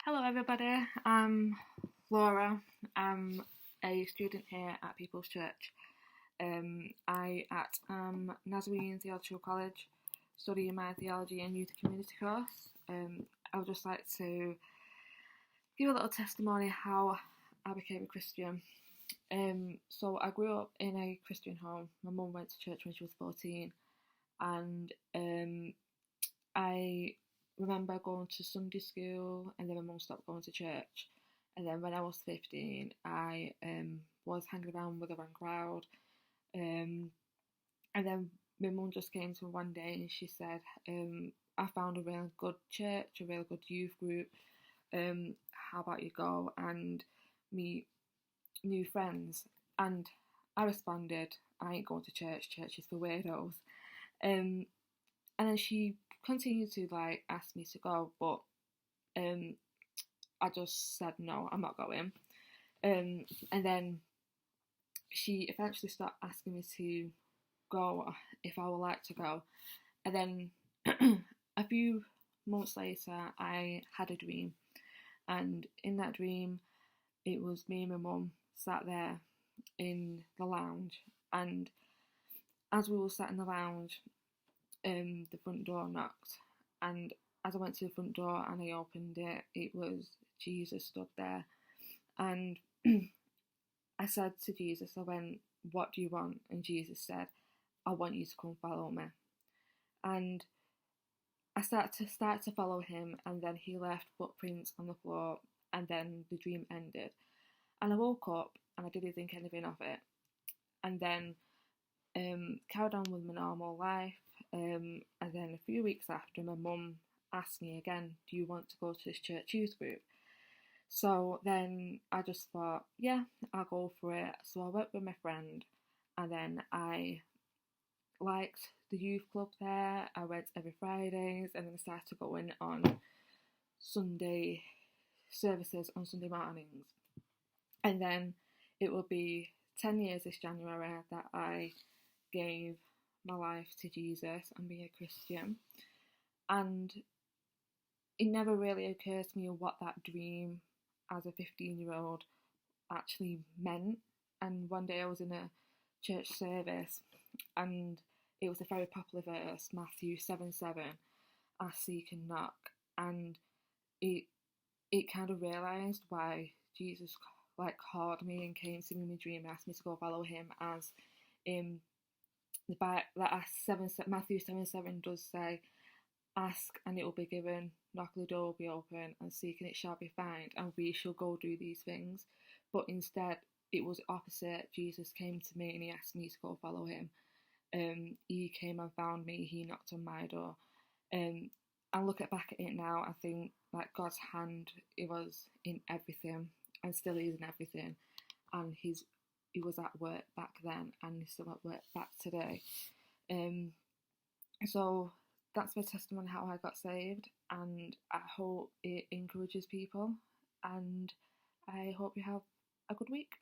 Hello, everybody. I'm Laura. I'm a student here at People's Church. I at Nazarene Theological College, studying my theology and youth community course. I would just like to give a little testimony how I became a Christian. So I grew up in a Christian home. My mum went to church when she was 14, and I remember going to Sunday school, and then my mum stopped going to church. And then when I was 15, I was hanging around with a wrong crowd. And then my mum just came to me one day and she said, I found a really good church, a really good youth group. How about you go and meet new friends? And I responded, I ain't going to church. Church is for weirdos. Um, and then she continued to ask me to go, but I just said no, I'm not going. And then she eventually stopped asking me to go if I would like to go. And then a few months later, I had a dream, and in that dream, it was me and my mum sat there in the lounge, and as we were sat in the lounge, the front door knocked, and as I went to the front door and I opened it, it was Jesus stood there, and I said to Jesus, I went, "What do you want?" And Jesus said, "I want you to come follow me." And I started to follow him, and then he left footprints on the floor, and then the dream ended. And I woke up and I didn't think anything of it, and then carried on with my normal life. And then a few weeks after, my mum asked me again, "Do you want to go to this church youth group?" So then I just thought, yeah, I'll go for it. So I went with my friend, and then I liked the youth club there. I went every Fridays, and then I started going on Sunday services on Sunday mornings. And then it will be 10 years this January that I gave my life to Jesus and being a Christian. And it never really occurred to me what that dream as a 15-year-old actually meant. And one day I was in a church service, and it was a very popular verse, Matthew 7:7, "Ask, seek and knock." And it kind of realised why Jesus called me and came to me in my dream and asked me to go follow him, as the Matthew 7:7 does say, "Ask and it will be given, knock and the door will be open, and seek and it shall be found, and we shall go do these things." But instead, it was opposite. Jesus came to me and he asked me to go follow him. He came and found me, he knocked on my door. I look back at it now, I think God's hand, it was in everything, and still is in everything. And he was at work back then, and he's still at work back today. So that's my testimony how I got saved, and I hope it encourages people, and I hope you have a good week.